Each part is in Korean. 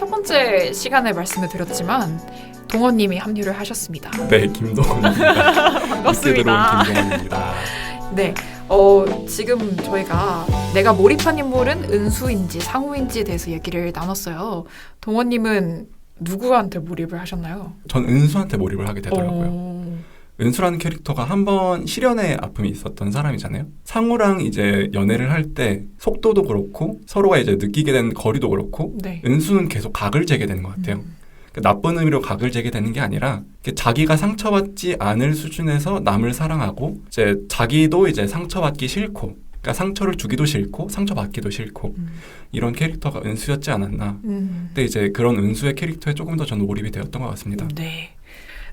첫 번째 시간에 말씀을 드렸지만 동원님이 합류를 하셨습니다. 네, 김동원입니다. 반갑습니다. 김동원입니다. 네, 지금 저희가 내가 몰입한 인물은 은수인지 상우인지에 대해서 얘기를 나눴어요. 동원님은 누구한테 몰입을 하셨나요? 전 은수한테 몰입을 하게 되더라고요. 은수라는 캐릭터가 한 번 실연의 아픔이 있었던 사람이잖아요. 상우랑 이제 연애를 할 때 속도도 그렇고 서로가 이제 느끼게 된 거리도 그렇고 네. 은수는 계속 각을 재게 되는 것 같아요. 나쁜 의미로 각을 재게 되는 게 아니라 자기가 상처받지 않을 수준에서 남을 사랑하고 이제 자기도 이제 상처받기 싫고 그러니까 상처를 주기도 싫고 상처받기도 싫고 이런 캐릭터가 은수였지 않았나. 근데 이제 그런 은수의 캐릭터에 조금 더 저는 몰입이 되었던 것 같습니다. 네.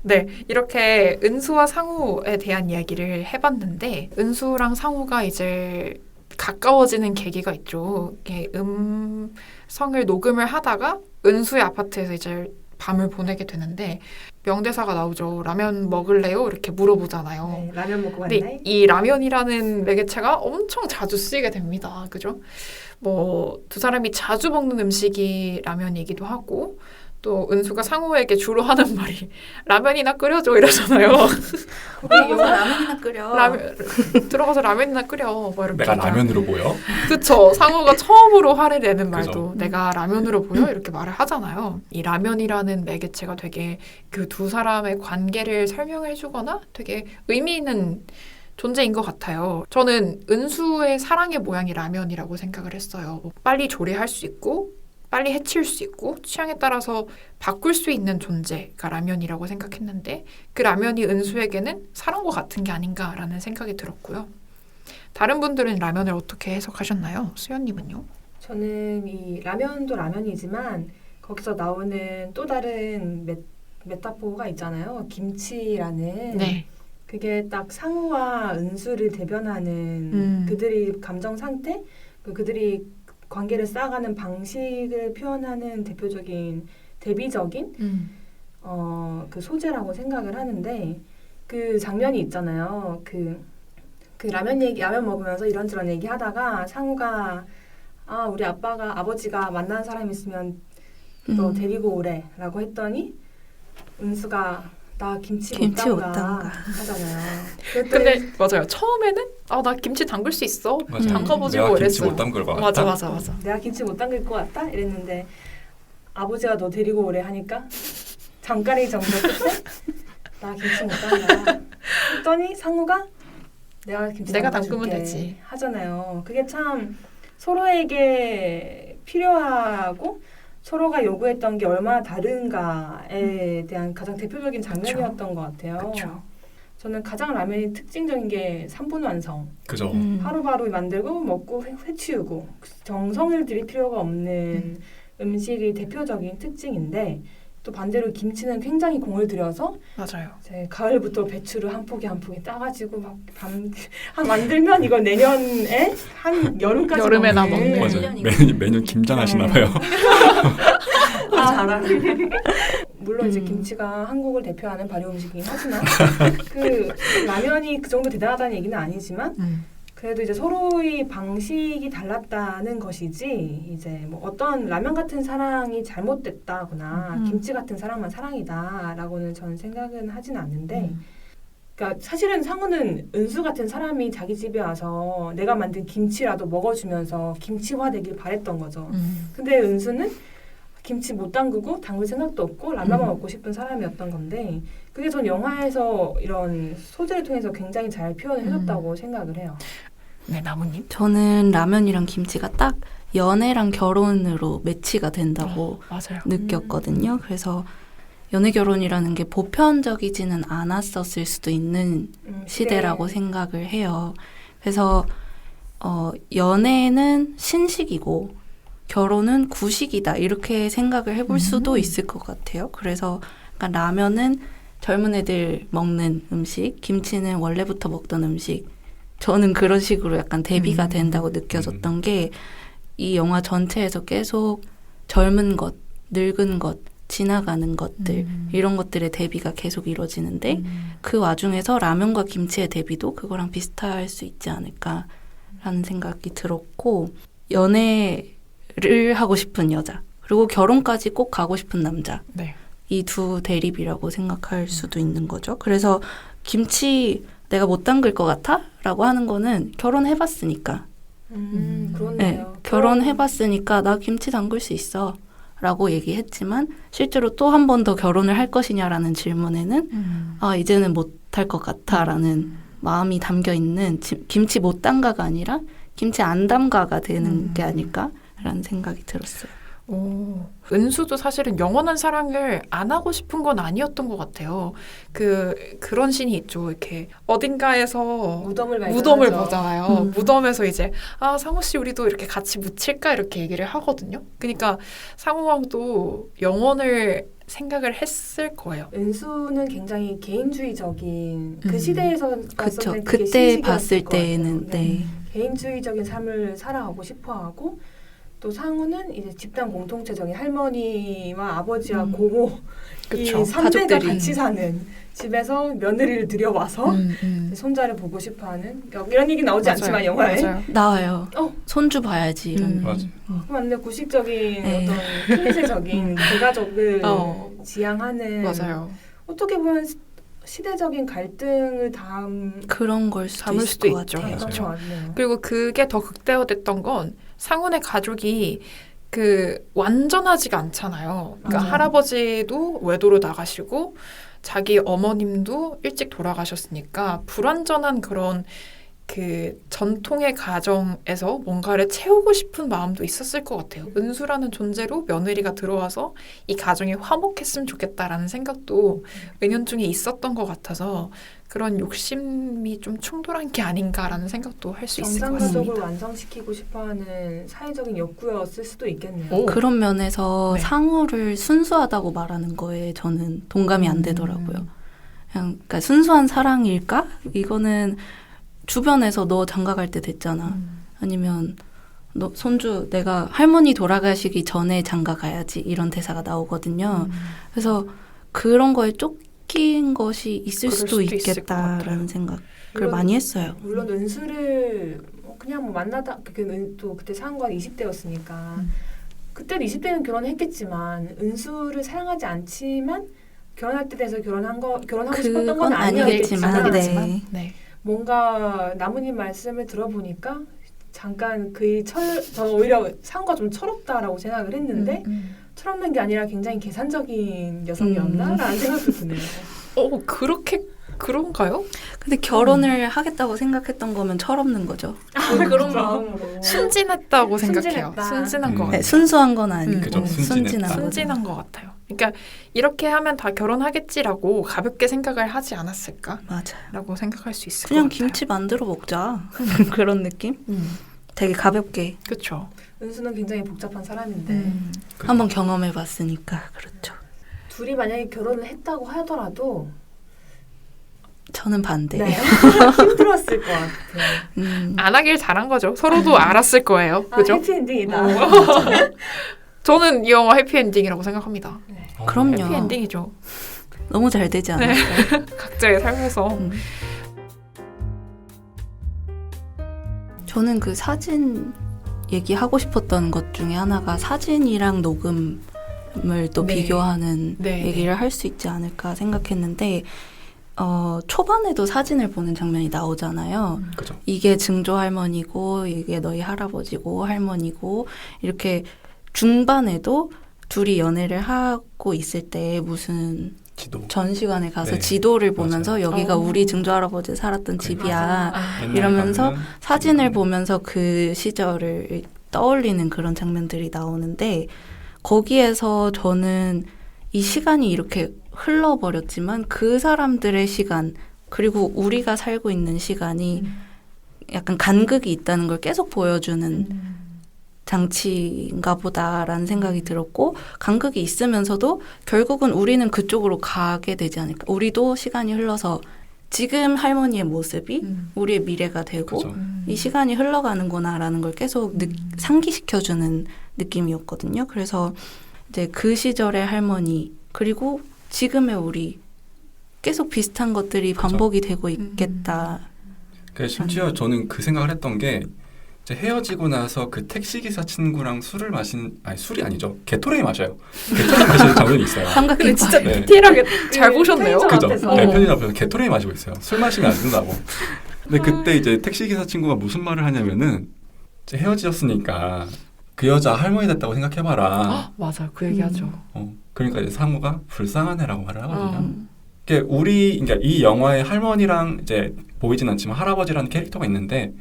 네, 이렇게 은수와 상우에 대한 이야기를 해봤는데 은수랑 상우가 이제 가까워지는 계기가 있죠. 이게 음성을 녹음을 하다가 은수의 아파트에서 이제 밤을 보내게 되는데 명대사가 나오죠. 라면 먹을래요? 이렇게 물어보잖아요. 네, 라면 먹고 근데 갔네. 이 라면이라는 매개체가 엄청 자주 쓰이게 됩니다. 그죠? 뭐 두 사람이 자주 먹는 음식이 라면이기도 하고 또 은수가 상우에게 주로 하는 말이 라면이나 끓여줘 이러잖아요. 거기 영화 라면이나 끓여. 들어가서 라면이나 끓여. 뭐 이렇게. 내가 라면으로 보여? 그쵸. 상우가 처음으로 화를 내는 말도 그죠. 내가 라면으로 보여? 이렇게 말을 하잖아요. 이 라면이라는 매개체가 되게 그 두 사람의 관계를 설명해주거나 되게 의미 있는 존재인 것 같아요. 저는 은수의 사랑의 모양이 라면이라고 생각을 했어요. 빨리 조리할 수 있고 빨리 해칠 수 있고 취향에 따라서 바꿀 수 있는 존재가 라면이라고 생각했는데 그 라면이 은수에게는 사랑과 같은 게 아닌가라는 생각이 들었고요. 다른 분들은 라면을 어떻게 해석하셨나요? 수연님은요? 저는 이 라면도 라면이지만 거기서 나오는 또 다른 메타포가 있잖아요. 김치라는. 네. 그게 딱 상우와 은수를 대변하는 그들이 감정 상태, 그들이 관계를 쌓아가는 방식을 표현하는 대비적인 그 소재라고 생각을 하는데 그 장면이 있잖아요. 그 라면 먹으면서 이런저런 얘기하다가 상우가 우리 아버지가 만난 사람 있으면 너 데리고 오래라고 했더니 은수가 나 김치 못 담가 하잖아요. 근데 맞아요. 처음에는 나 김치 담글 수 있어. 담가보지 내가 뭐 김치 이랬어요. 못 담글 것 같다. 맞아. 내가 김치 못 담글 것 같다 이랬는데 아버지가 너 데리고 오래 하니까 잠깐의 정도 끝에 나 김치 못 담가 했더니 상우가 내가 담그면 되지 하잖아요. 그게 참 서로에게 필요하고 서로가 요구했던 게 얼마나 다른가에 대한 가장 대표적인 장면이었던 것 같아요. 그쵸. 저는 가장 라면이 특징적인 게 3분 완성. 그죠. 하루바로 만들고 먹고 회치우고 정성을 들일 필요가 없는 음식이 대표적인 특징인데 또 반대로 김치는 굉장히 공을 들여서 맞아요. 가을부터 배추를 한 포기 한 포기 따가지고 막 만들면 이거 내년에 한 여름까지 여름에나 먹는. 맞아요. 메뉴 김장하시나 봐요. 잘하네. 물론 이제 김치가 한국을 대표하는 발효 음식이긴 하지만 그 라면이 그 정도 대단하다는 얘기는 아니지만 그래도 이제 서로의 방식이 달랐다는 것이지 이제 뭐 어떤 라면 같은 사랑이 잘못됐다거나 김치 같은 사랑만 사랑이다라고는 저는 생각은 하진 않는데 그러니까 사실은 상우는 은수 같은 사람이 자기 집에 와서 내가 만든 김치라도 먹어주면서 김치화 되길 바랬던 거죠. 근데 은수는 김치 못 담그고 담글 생각도 없고 라면만 먹고 싶은 사람이었던 건데 그게 전 영화에서 이런 소재를 통해서 굉장히 잘 표현을 해줬다고 생각을 해요. 네, 나무님. 저는 라면이랑 김치가 딱 연애랑 결혼으로 매치가 된다고 맞아요. 느꼈거든요. 그래서 연애 결혼이라는 게 보편적이지는 않았었을 수도 있는 시대라고 생각을 해요. 그래서 연애는 신식이고 결혼은 구식이다 이렇게 생각을 해볼 수도 있을 것 같아요. 그래서 그러니까 라면은 젊은 애들 먹는 음식, 김치는 원래부터 먹던 음식. 저는 그런 식으로 약간 대비가 된다고 느껴졌던 게 이 영화 전체에서 계속 젊은 것, 늙은 것, 지나가는 것들 이런 것들의 대비가 계속 이루어지는데 그 와중에서 라면과 김치의 대비도 그거랑 비슷할 수 있지 않을까라는 생각이 들었고 연애를 하고 싶은 여자 그리고 결혼까지 꼭 가고 싶은 남자. 네. 이 두 대립이라고 생각할 수도 있는 거죠. 그래서 김치 내가 못 담글 것 같아? 라고 하는 거는 결혼해봤으니까. 네, 그렇네요. 결혼해봤으니까 나 김치 담글 수 있어. 라고 얘기했지만 실제로 또 한 번 더 결혼을 할 것이냐라는 질문에는 아 이제는 못할 것 같아라는 마음이 담겨있는 김치 못 담가가 아니라 김치 안 담가가 되는 게 아닐까라는 생각이 들었어요. 오, 은수도 사실은 영원한 사랑을 안 하고 싶은 건 아니었던 것 같아요. 그런 신이 있죠. 이렇게 어딘가에서 무덤을 보잖아요. 무덤에서 이제 상호 씨 우리도 이렇게 같이 묻힐까 이렇게 얘기를 하거든요. 그러니까 상호왕도 영원을 생각을 했을 거예요. 은수는 굉장히 개인주의적인 그 시대에서 봤을 그쵸. 때 그때 봤을 때는 네. 개인주의적인 삶을 살아가고 싶어하고 또 상우는 이제 집단 공동체적인 할머니와 아버지와 고모 그쵸. 이 3대가 가족들이. 같이 사는 집에서 며느리를 들여와서 손자를 보고 싶어하는 이런 얘기 나오지 맞아요. 않지만 영화에 맞아요. 나와요. 어. 손주 봐야지 이런. 맞아. 맞네 구식적인 네. 어떤 클리셰적인 대가족을 어. 지향하는 맞아요. 어떻게 보면 시대적인 갈등을 그런 걸 수도 담을 있을 수도 것 있죠. 같아요. 그런 그렇죠. 것 같네요. 그리고 그게 더 극대화됐던 건 상훈의 가족이 완전하지가 않잖아요. 그러니까 맞아요. 할아버지도 외도로 나가시고 자기 어머님도 일찍 돌아가셨으니까 불완전한 그런 전통의 가정에서 뭔가를 채우고 싶은 마음도 있었을 것 같아요. 은수라는 존재로 며느리가 들어와서 이 가정이 화목했으면 좋겠다라는 생각도 은연중에 있었던 것 같아서 그런 욕심이 좀 충돌한 게 아닌가라는 생각도 할 수 있을 것 같습니다. 정상가족을 완성시키고 싶어하는 사회적인 욕구였을 수도 있겠네요. 오. 그런 면에서 네. 상우를 순수하다고 말하는 거에 저는 동감이 안 되더라고요. 그러니까 순수한 사랑일까? 이거는 주변에서 너 장가 갈 때 됐잖아. 아니면 너 손주 내가 할머니 돌아가시기 전에 장가 가야지 이런 대사가 나오거든요. 그래서 그런 거에 쫓긴 것이 있을 그럴 수도 수도 있을 것 있겠다라는 같아요. 생각을 물론- 많이 했어요. 물론 은수를 그냥 뭐 만나다 또 그때 상과 20대였으니까 그때도 20대는 결혼했겠지만 은수를 사랑하지 않지만 결혼할 때 돼서 결혼하고 싶었던 건 그건 아니었겠지만 아니겠지만, 네. 뭔가 나무님 말씀을 들어보니까 잠깐 저는 오히려 상과 좀 철없다라고 생각을 했는데 철없는 게 아니라 굉장히 계산적인 여성이었나라는 생각도 드네요. 그런가요? 근데 결혼을 하겠다고 생각했던 거면 철없는 거죠. 그런 마음으로 순진했다고 생각해요. 순진했다. 순진한 것 네, 같아요. 순수한 건 아니고 그죠, 순진한 순진했다. 거죠. 순진한 것 같아요. 그러니까 이렇게 하면 다 결혼하겠지라고 가볍게 생각을 하지 않았을까라고 맞아요. 생각할 수 있을 그냥 것 같아요. 김치 만들어 먹자. 그런 느낌? 되게 가볍게 그렇죠. 은수는 굉장히 복잡한 사람인데 한번 경험해 봤으니까 그렇죠. 둘이 만약에 결혼을 했다고 하더라도 저는 반대. 네. 힘들었을 것 같아요. 안 하길 잘한 거죠. 서로도 알았을 거예요. 그죠? 해피엔딩이다. 저는 이 영화 해피엔딩이라고 생각합니다. 그럼요. 해피엔딩이죠. 너무 잘 되지 않았어요? 각자의 삶에서. 저는 그 사진 얘기하고 싶었던 것 중에 하나가 사진이랑 녹음을 또 네. 비교하는 네, 얘기를 할 수 있지 않을까 생각했는데 초반에도 사진을 보는 장면이 나오잖아요. 그죠. 이게 증조 할머니고 이게 너희 할아버지고 할머니고 이렇게 중반에도 둘이 연애를 하고 있을 때 무슨 지도. 전시관에 가서 네. 지도를 보면서 맞아요. 여기가 어. 우리 증조 할아버지 살았던 집이야. 맨날 이러면서 가면 사진을 지도. 보면서 그 시절을 떠올리는 그런 장면들이 나오는데 거기에서 저는 이 시간이 이렇게 흘러버렸지만 그 사람들의 시간 그리고 우리가 살고 있는 시간이 약간 간극이 있다는 걸 계속 보여주는 장치인가 보다라는 생각이 들었고 간극이 있으면서도 결국은 우리는 그쪽으로 가게 되지 않을까. 우리도 시간이 흘러서 지금 할머니의 모습이 우리의 미래가 되고 그죠. 이 시간이 흘러가는구나라는 걸 계속 상기시켜주는 느낌이었거든요. 그래서 이제 그 시절의 할머니 그리고 지금의 우리 계속 비슷한 것들이 반복이 되고 있겠다. 심지어 저는 그 생각을 했던 게 이제 헤어지고 나서 그 택시기사 친구랑 술이 아니죠. 게토레이 마셔요. 게토레이 마시는 장면이 있어요. 삼각김밥. 근데 진짜 네. 디테일하게 잘 보셨네요. 편의점 그죠? 앞에서. 네, 편의점 앞에서 게토레이 마시고 있어요. 술 마시면 안 된다고. 근데 그때 이제 택시기사 친구가 무슨 말을 하냐면은 이제 헤어지셨으니까 그 여자 할머니 됐다고 생각해봐라. 맞아요. 그 얘기하죠. 그러니까 이제 상우가 불쌍하네라고 말을 하거든요. 음. 그러니까 이 영화의 할머니랑 이제 보이진 않지만 할아버지라는 캐릭터가 있는데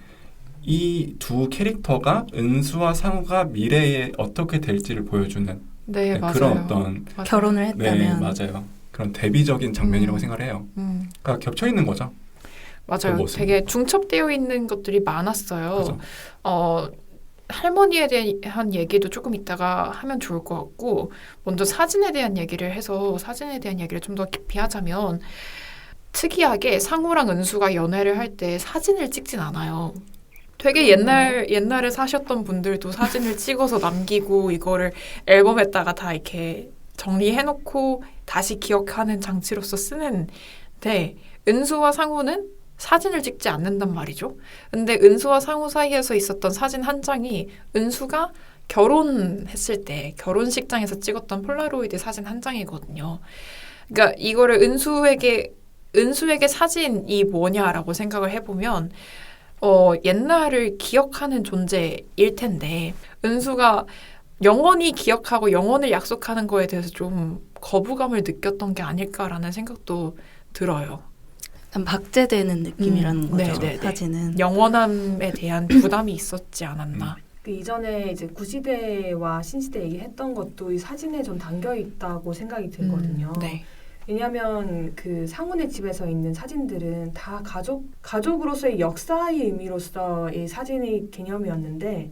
이 두 캐릭터가 은수와 상우가 미래에 어떻게 될지를 보여주는 네, 네, 맞아요. 그런 어떤 맞아요. 결혼을 네 했다면 맞아요. 그런 대비적인 장면이라고 음. 생각을 해요. 음, 그러니까 겹쳐 있는 거죠. 맞아요. 그 모습이. 되게 중첩되어 있는 것들이 많았어요. 그죠? 할머니에 대한 얘기도 조금 이따가 하면 좋을 것 같고 먼저 사진에 대한 얘기를 해서 사진에 대한 얘기를 좀 더 깊이 하자면 특이하게 상우랑 은수가 연애를 할 때 사진을 찍진 않아요. 되게 옛날에 사셨던 분들도 사진을 찍어서 남기고 이거를 앨범에다가 다 이렇게 정리해놓고 다시 기억하는 장치로서 쓰는데 은수와 상우는 사진을 찍지 않는단 말이죠. 근데 은수와 상우 사이에서 있었던 사진 한 장이 은수가 결혼했을 때 결혼식장에서 찍었던 폴라로이드 사진 한 장이거든요. 그러니까 이거를 은수에게 사진이 뭐냐라고 생각을 해보면 옛날을 기억하는 존재일 텐데 은수가 영원히 기억하고 영원을 약속하는 거에 대해서 좀 거부감을 느꼈던 게 아닐까라는 생각도 들어요. 박제되는 느낌이라는 거죠. 네네네. 사진은. 영원함에 대한 부담이 있었지 않았나. 그 이전에 이제 구시대와 신시대 얘기했던 것도 이 사진에 좀 담겨 있다고 생각이 들거든요. 네. 왜냐하면 그 상훈의 집에서 있는 사진들은 다 가족으로서의 역사의 의미로서의 사진의 개념이었는데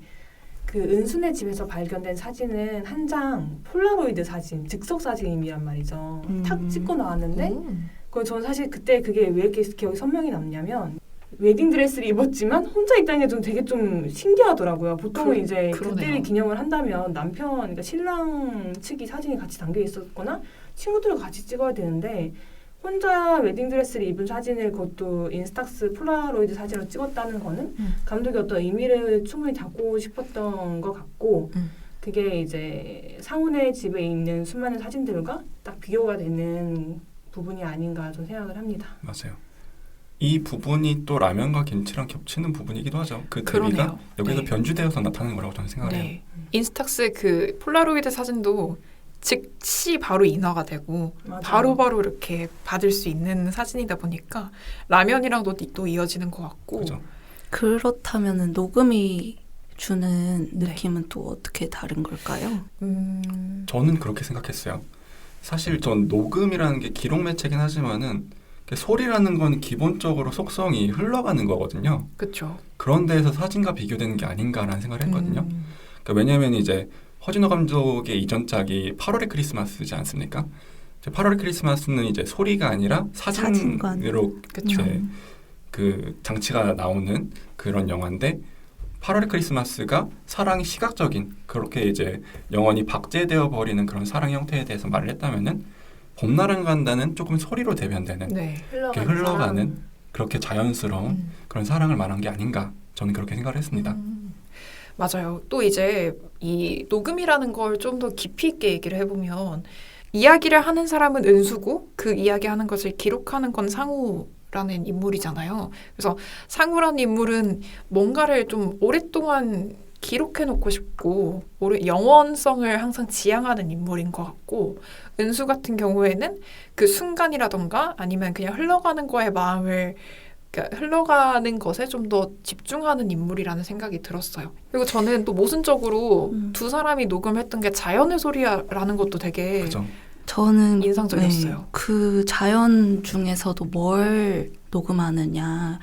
그 은순의 집에서 발견된 사진은 한 장 폴라로이드 사진, 즉석 사진이란 말이죠. 탁 찍고 나왔는데 저는 사실 그때 그게 왜 이렇게 기억이 선명히 남냐면 웨딩 드레스를 입었지만 혼자 있다는 게 좀 되게 좀 신기하더라고요. 보통은 이제 그러네요. 그때를 기념을 한다면 남편, 그러니까 신랑 측이 사진이 같이 담겨 있었거나 친구들과 같이 찍어야 되는데 혼자 웨딩 드레스를 입은 사진을 그것도 인스탁스 폴라로이드 사진으로 찍었다는 거는 감독이 어떤 의미를 충분히 담고 싶었던 것 같고 그게 이제 상훈의 집에 있는 수많은 사진들과 딱 비교가 되는 부분이 아닌가 좀 생각을 합니다. 맞아요. 이 부분이 또 라면과 김치랑 겹치는 부분이기도 하죠. 그 대비가 그러네요. 여기서 네. 변주되어서 나타나는 거라고 저는 생각을 해요. 네. 인스탁스 그 폴라로이드 사진도 즉시 바로 인화가 되고 맞아요. 바로바로 이렇게 받을 수 있는 사진이다 보니까 라면이랑도 또 이어지는 것 같고 그죠? 그렇다면은 녹음이 주는 네. 느낌은 또 어떻게 다른 걸까요? 저는 그렇게 생각했어요. 사실 전 녹음이라는 게 기록 매체긴 하지만은 소리라는 건 기본적으로 속성이 흘러가는 거거든요. 그렇죠. 그런 데에서 사진과 비교되는 게 아닌가라는 생각을 했거든요. 그러니까 왜냐하면 이제 허진호 감독의 이전작이 8월의 크리스마스지 않습니까? 이제 8월의 크리스마스는 이제 소리가 아니라 사진으로 그쵸. 이제 그 장치가 나오는 그런 영화인데 8월의 크리스마스가 사랑이 시각적인 그렇게 이제 영원히 박제되어 버리는 그런 사랑 형태에 대해서 말을 했다면은 봄날은 간다는 조금 소리로 대변되는 네. 이렇게 흘러가는 그렇게 자연스러운 그런 사랑을 말한 게 아닌가 저는 그렇게 생각을 했습니다. 맞아요. 또 이제 이 녹음이라는 걸 좀 더 깊이 있게 얘기를 해보면 이야기를 하는 사람은 은수고 그 이야기하는 것을 기록하는 건 상우라는 인물이잖아요. 그래서 상우라는 인물은 뭔가를 좀 오랫동안 기록해놓고 싶고 영원성을 항상 지향하는 인물인 것 같고 은수 같은 경우에는 그 순간이라던가 아니면 그냥 흘러가는 거에 마음을 그러니까 흘러가는 것에 좀 더 집중하는 인물이라는 생각이 들었어요. 그리고 저는 또 모순적으로 두 사람이 녹음했던 게 자연의 소리라는 것도 되게 그죠? 저는 인상적이었어요. 네, 그 자연 중에서도 뭘 녹음하느냐라는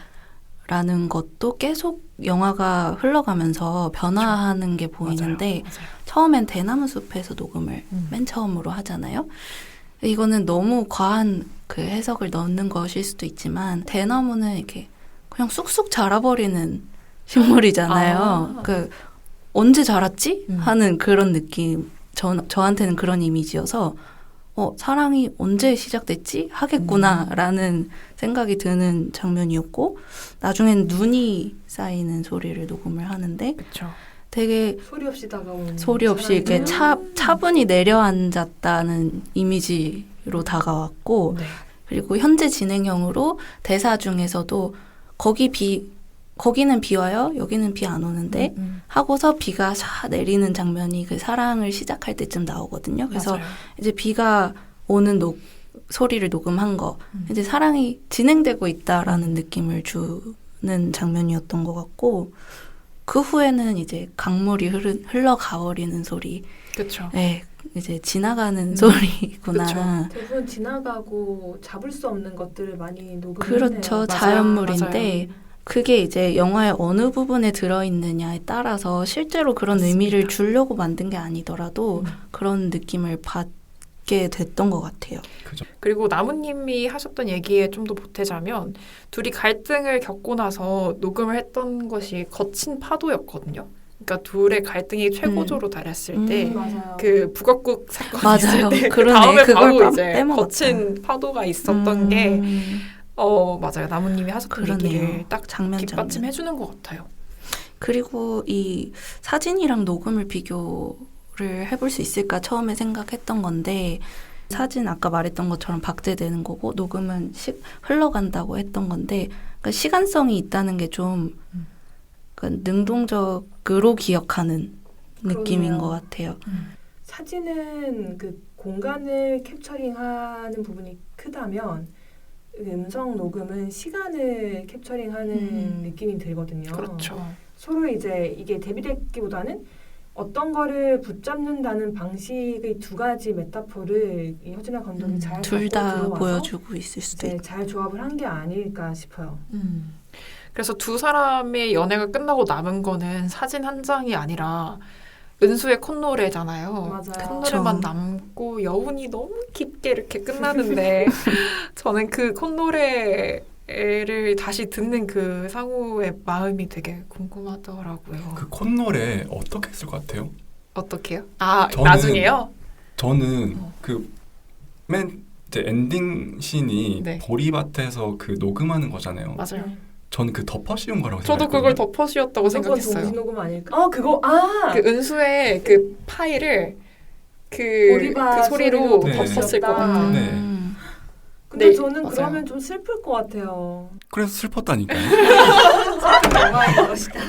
것도 계속 영화가 흘러가면서 변화하는 게 보이는데 맞아요. 처음엔 대나무 숲에서 녹음을 맨 처음으로 하잖아요. 이거는 너무 과한 그 해석을 넣는 것일 수도 있지만 대나무는 이렇게 그냥 쑥쑥 자라버리는 식물이잖아요. 그 언제 자랐지? 하는 그런 느낌. 저한테는 그런 이미지여서 사랑이 언제 시작됐지? 하겠구나라는 생각이 드는 장면이었고 나중엔 눈이 쌓이는 소리를 녹음을 하는데 그렇죠. 되게 소리 없이 다가오는 소리 없이 이렇게 사랑이 차분히 내려앉았다는 이미지로 다가왔고 네. 그리고 현재 진행형으로 대사 중에서도 거기는 비 와요. 여기는 비 안 오는데 하고서 비가 샤 내리는 장면이 그 사랑을 시작할 때쯤 나오거든요. 그래서 맞아요. 이제 비가 오는 소리를 녹음한 거 이제 사랑이 진행되고 있다라는 느낌을 주는 장면이었던 것 같고 그 후에는 이제 강물이 흘러가버리는 소리 그렇죠. 네, 이제 지나가는 소리구나. 대부분 지나가고 잡을 수 없는 것들을 많이 녹음했네요. 그렇죠. 맞아요. 자연물인데 맞아요. 그게 이제 영화의 어느 부분에 들어있느냐에 따라서 실제로 그런 맞습니다. 의미를 주려고 만든 게 아니더라도 그런 느낌을 받게 됐던 것 같아요. 그죠. 그리고 나무님이 하셨던 얘기에 좀 더 보태자면 둘이 갈등을 겪고 나서 녹음을 했던 것이 거친 파도였거든요. 그러니까 둘의 갈등이 최고조로 달했을 때 맞아요. 그 북엇국 사건이 맞아요. 있을 때 그 그러네. 다음에 그걸 바로 이제 빼먹었다. 거친 파도가 있었던 게 맞아요. 나무님이 하셨던 그러네요. 얘기를 딱 장면 뒷받침해 주는 것 같아요. 그리고 이 사진이랑 녹음을 비교를 해볼 수 있을까 처음에 생각했던 건데 사진 아까 말했던 것처럼 박제되는 거고 녹음은 흘러간다고 했던 건데 그러니까 시간성이 있다는 게 좀 그러니까 능동적으로 기억하는 느낌인 그러네요. 것 같아요. 사진은 그 공간을 캡처링하는 부분이 크다면 음성 녹음은 시간을 캡처링하는 느낌이 들거든요. 그렇죠. 서로 이제 이게 대비되기보다는 어떤 거를 붙잡는다는 방식의 두 가지 메타포를 이 허진아 감독이 잘 둘 갖고 다 들어와서 보여주고 있을 수도 네, 있고. 잘 조합을 한 게 아닐까 싶어요. 그래서 두 사람의 연애가 끝나고 남은 거는 사진 한 장이 아니라 은수의 콧노래잖아요. 맞아요. 콧노래만 그쵸. 남고 여운이 너무 깊게 이렇게 끝나는데 저는 그 콧노래를 다시 듣는 그 상우의 마음이 되게 궁금하더라고요. 그 콧노래 어떻게 했을 것 같아요? 어떻게요? 저는- 나중에요? 저는 그 맨 이제 엔딩 씬이 네. 보리밭에서 그 녹음하는 거잖아요. 맞아요. 저는 그 덮어 씌운 거라고 저도 생각했거든요. 그걸 덮어씌웠다고 무조건 생각했어요. 동시 녹음 아닐까? 그거 그 은수의 그 파일을 그 보리밭 소리로 소리로 네. 덮었을 것 덮었다. 같아요. 네. 근데 네, 저는 맞아요. 그러면 좀 슬플 것 같아요. 그래서 슬펐다니까요. 영화인 것이다.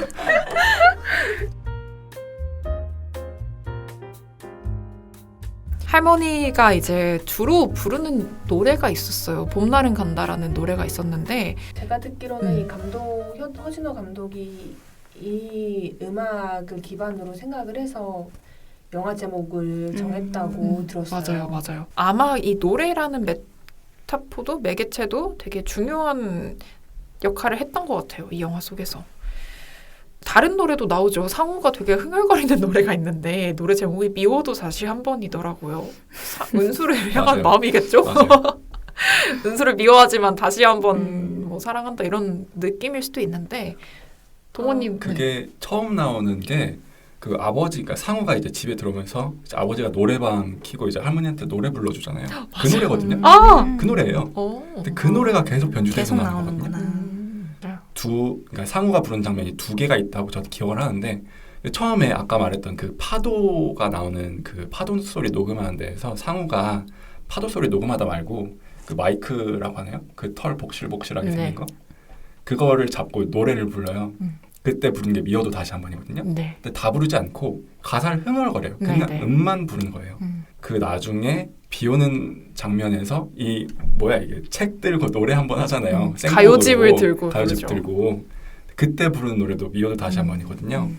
할머니가 이제 주로 부르는 노래가 있었어요. 봄날은 간다라는 노래가 있었는데 제가 듣기로는 음. 이 감독 허진호 감독이 이 음악을 기반으로 생각을 해서 영화 제목을 정했다고 들었어요. 맞아요. 아마 이 노래라는 메타포도 매개체도 되게 중요한 역할을 했던 것 같아요. 이 영화 속에서. 다른 노래도 나오죠. 상우가 되게 흥얼거리는 노래가 있는데 노래 제목이 미워도 다시 한 번이더라고요. 은수를 향한 맞아요. 마음이겠죠? 맞아요. 은수를 미워하지만 다시 한번 뭐 사랑한다 이런 느낌일 수도 있는데 동호님 그게 처음 나오는 게 그 아버지, 그러니까 상우가 이제 집에 들어오면서 이제 아버지가 노래방 키고 이제 할머니한테 노래 불러주잖아요. 그 노래거든요. 아! 그 노래예요. 근데 그 노래가 계속 변주돼서 계속 나오는 거거든요. 나오는구나. 그러니까 상우가 부른 장면이 두 개가 있다고 저도 기억을 하는데 처음에 아까 말했던 그 파도가 나오는 그 파도 소리 녹음하는 데에서 상우가 파도 소리 녹음하다 말고 그 마이크라고 하나요? 그 털 복실복실하게 네. 생긴 거 그거를 잡고 노래를 불러요. 그때 부른 게 미워도 다시 한 번이거든요. 네. 근데 다 부르지 않고 가사를 흥얼거려요. 그냥 네. 음만 부르는 거예요. 그 나중에 비 오는 장면에서 이 뭐야 이게 책 들고 노래 한번 하잖아요. 생곡으로. 가요집을 들고 가요집 부르죠. 들고 그때 부르는 노래도 미워도 다시 한 번이거든요.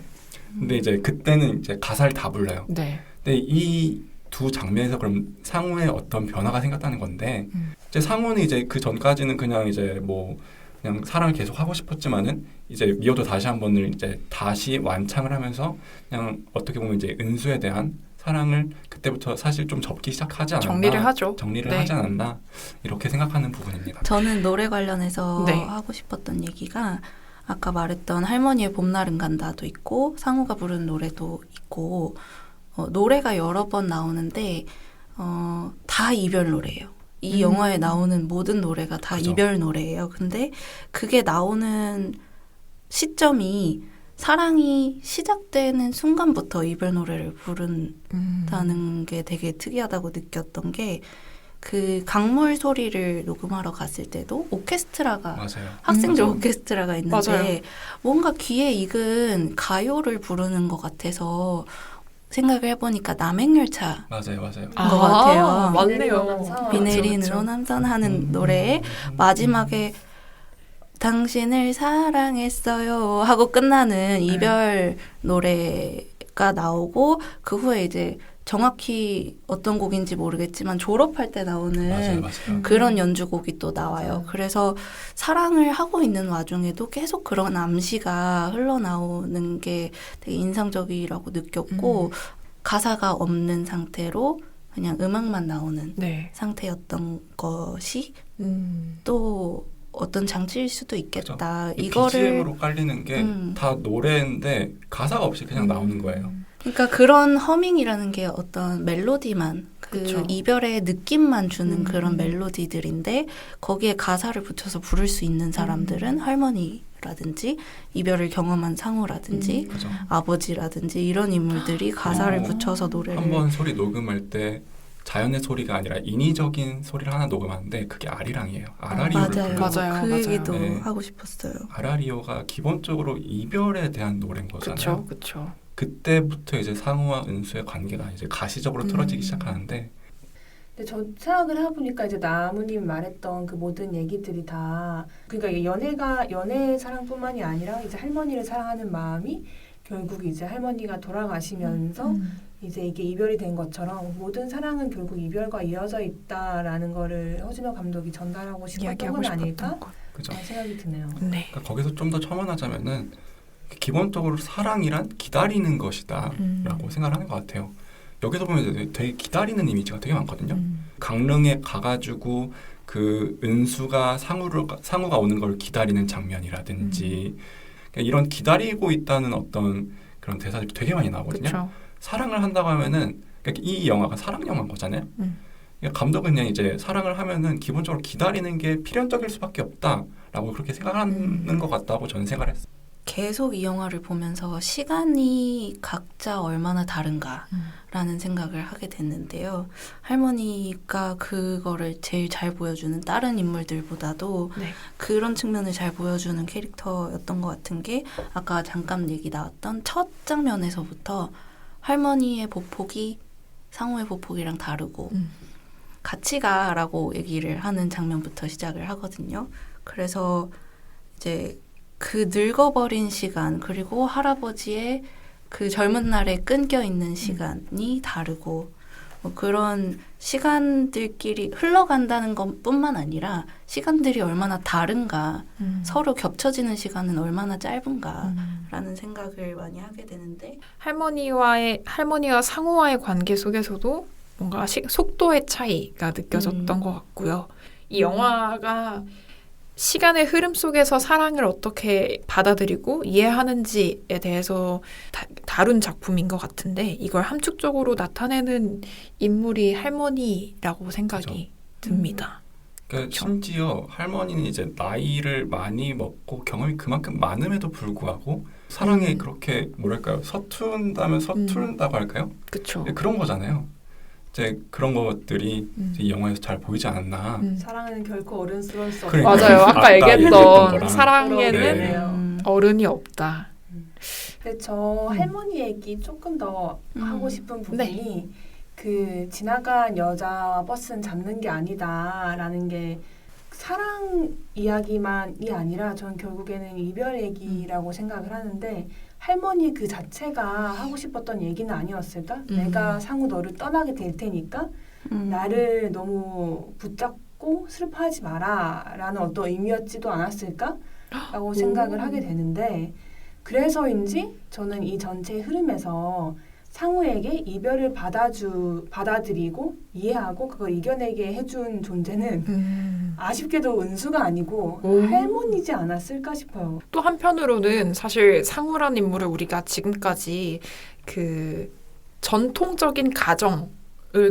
근데 이제 그때는 이제 가사를 다 불러요. 네. 근데 이 두 장면에서 그럼 상우의 어떤 변화가 생겼다는 건데 이제 상우는 이제 그 전까지는 그냥 이제 뭐 그냥 사랑을 계속 하고 싶었지만은 이제 미워도 다시 한 번을 이제 다시 완창을 하면서 그냥 어떻게 보면 이제 은수에 대한 사랑을 그때부터 사실 좀 접기 시작하지 않았나 정리를 하죠. 정리를 네. 하지 않았나 이렇게 생각하는 부분입니다. 저는 노래 관련해서 네. 하고 싶었던 얘기가 아까 말했던 할머니의 봄날은 간다도 있고 상우가 부른 노래도 있고 노래가 여러 번 나오는데 다 이별 노래예요. 이 영화에 나오는 모든 노래가 다 그죠. 이별 노래예요. 근데 그게 나오는 시점이 사랑이 시작되는 순간부터 이별 노래를 부른다는 게 되게 특이하다고 느꼈던 게 그 강물 소리를 녹음하러 갔을 때도 오케스트라가 맞아요. 학생들 맞아요. 오케스트라가 있는데 맞아요. 뭔가 귀에 익은 가요를 부르는 것 같아서 생각을 해보니까 남행열차 맞아요. 맞아요. 것 같아요. 맞네요. 비 비 내리는 그렇죠. 오남선 하는 노래에 마지막에 당신을 사랑했어요 하고 끝나는 이별 노래가 나오고 그 후에 이제 정확히 어떤 곡인지 모르겠지만 졸업할 때 나오는 맞아요. 그런 연주곡이 또 나와요. 맞아요. 그래서 사랑을 하고 있는 와중에도 계속 그런 암시가 흘러나오는 게 되게 인상적이라고 느꼈고 가사가 없는 상태로 그냥 음악만 나오는 네. 상태였던 것이 음. 또 어떤 장치일 수도 있겠다. 이 이거를 BGM으로 깔리는 게 음. 다 노래인데 가사가 없이 그냥 나오는 거예요. 그러니까 그런 허밍이라는 게 어떤 멜로디만 그 그쵸. 이별의 느낌만 주는 그런 음. 멜로디들인데 거기에 가사를 붙여서 부를 수 있는 사람들은 할머니라든지 이별을 경험한 상우라든지 그죠. 아버지라든지 이런 인물들이 가사를 붙여서 노래를 한번 소리 녹음할 때 자연의 소리가 아니라 인위적인 소리를 하나 녹음하는데 그게 아리랑이에요. 아라리오를 맞아요. 불러요. 맞아요. 그 얘기도 네. 하고 싶었어요. 아라리오가 기본적으로 이별에 대한 노래인 거잖아요. 그쵸, 그쵸. 그때부터 이제 상우와 은수의 관계가 이제 가시적으로 틀어지기 시작하는데 근데 저 생각을 해보니까 이제 나무님 말했던 그 모든 얘기들이 다 그러니까 이게 연애 사랑뿐만이 아니라 이제 할머니를 사랑하는 마음이 결국 이제 할머니가 돌아가시면서 이제 이게 이별이 된 것처럼 모든 사랑은 결국 이별과 이어져 있다라는 거를 허진호 감독이 전달하고 싶었던 이야기하고 건 싶었던 아닐까? 것. 그죠. 그런 생각이 드네요. 네. 그러니까 거기서 좀 더 첨언하자면은 기본적으로 사랑이란 기다리는 것이다라고 생각을 하는 것 같아요. 여기서 보면 되게 기다리는 이미지가 되게 많거든요. 강릉에 가가지고 그 은수가 상우가 오는 걸 기다리는 장면이라든지 그러니까 이런 기다리고 있다는 어떤 그런 대사들이 되게 많이 나오거든요. 그쵸. 사랑을 한다고 하면은 그러니까 이 영화가 사랑 영화인 거잖아요. 그러니까 감독은 그냥 이제 사랑을 하면은 기본적으로 기다리는 게 필연적일 수밖에 없다라고 그렇게 생각하는 것 같다고 저는 생각을 했어요. 계속 이 영화를 보면서 시간이 각자 얼마나 다른가라는 생각을 하게 됐는데요. 할머니가 그거를 제일 잘 보여주는 다른 인물들보다도 네. 그런 측면을 잘 보여주는 캐릭터였던 것 같은 게 아까 잠깐 얘기 나왔던 첫 장면에서부터 할머니의 보폭이 상우의 보폭이랑 다르고 같이 가라고 얘기를 하는 장면부터 시작을 하거든요. 그래서 이제 그 늙어버린 시간 그리고 할아버지의 그 젊은 날에 끊겨 있는 시간이 다르고 뭐 그런 시간들끼리 흘러간다는 것뿐만 아니라 시간들이 얼마나 다른가 서로 겹쳐지는 시간은 얼마나 짧은가라는 생각을 많이 하게 되는데 할머니와 상우와의 관계 속에서도 뭔가 속도의 차이가 느껴졌던 것 같고요. 이 영화가 시간의 흐름 속에서 사랑을 어떻게 받아들이고 이해하는지에 대해서 다룬 작품인 것 같은데 이걸 함축적으로 나타내는 인물이 할머니라고 생각이 듭니다. 그러니까 심지어 할머니는 이제 나이를 많이 먹고 경험이 그만큼 많음에도 불구하고 사랑에 그렇게 뭐랄까요 서툰다면 서투른다고 할까요? 그렇죠. 그런 거잖아요. 이제 그런 것들이 이제 이 영화에서 잘 보이지 않았나. 사랑은 결코 어른스러울 수 없다. 그러니까. 맞아요. 아까 얘기했던 얘기했던 거랑. 사랑에는 네. 어른이 없다. 근데 저 할머니 얘기 조금 더 하고 싶은 부분이 그 지나간 여자 버스는 잡는 게 아니다라는 게 사랑 이야기만이 아니라 전 결국에는 이별 얘기라고 생각을 하는데 할머니 그 자체가 하고 싶었던 얘기는 아니었을까? 내가 상우 너를 떠나게 될 테니까 나를 너무 붙잡고 슬퍼하지 마라 라는 어떤 의미였지도 않았을까? 라고 생각을 하게 되는데 그래서인지 저는 이 전체 흐름에서 상우에게 이별을 받아들이고 이해하고 그걸 이겨내게 해준 존재는 아쉽게도 은수가 아니고 할머니지 않았을까 싶어요. 또 한편으로는 사실 상우란 인물을 우리가 지금까지 그 전통적인 가정을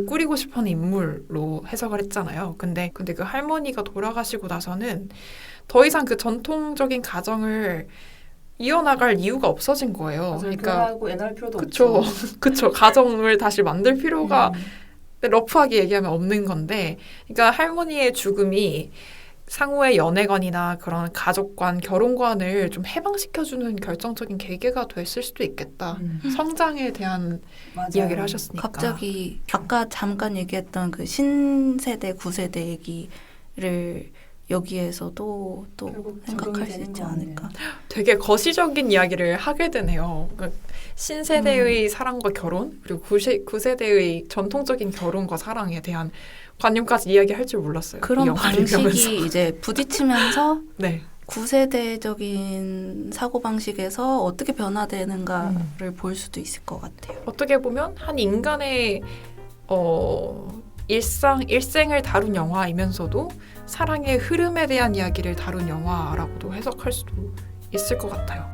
꾸리고 싶어하는 인물로 해석을 했잖아요. 근데 그 할머니가 돌아가시고 나서는 더 이상 그 전통적인 가정을 이어나갈 이유가 없어진 거예요. 그러니까 결혼하고 애 낳을 필요도 그쵸, 없죠. 그쵸. 가정을 다시 만들 필요가 러프하게 얘기하면 없는 건데, 그러니까 할머니의 죽음이 상호의 연애관이나 그런 가족관, 결혼관을 좀 해방시켜주는 결정적인 계기가 됐을 수도 있겠다. 성장에 대한 맞아요. 이야기를 하셨으니까. 갑자기 아까 잠깐 얘기했던 그 신세대, 구세대 얘기를 여기에서도 또 결국 생각할 적용이 수 되는 있지 거 같네요. 않을까. 되게 거시적인 이야기를 하게 되네요. 그러니까 신세대의 사랑과 결혼, 그리고 구세대의 전통적인 결혼과 사랑에 대한 관념까지 이야기할 줄 몰랐어요. 이 그런 영화를 보면서. 방식이 이제 부딪히면서 네. 구세대적인 사고방식에서 어떻게 변화되는가를 볼 수도 있을 것 같아요. 어떻게 보면 한 인간의 일생을 다룬 영화이면서도 사랑의 흐름에 대한 이야기를 다룬 영화라고도 해석할 수도 있을 것 같아요.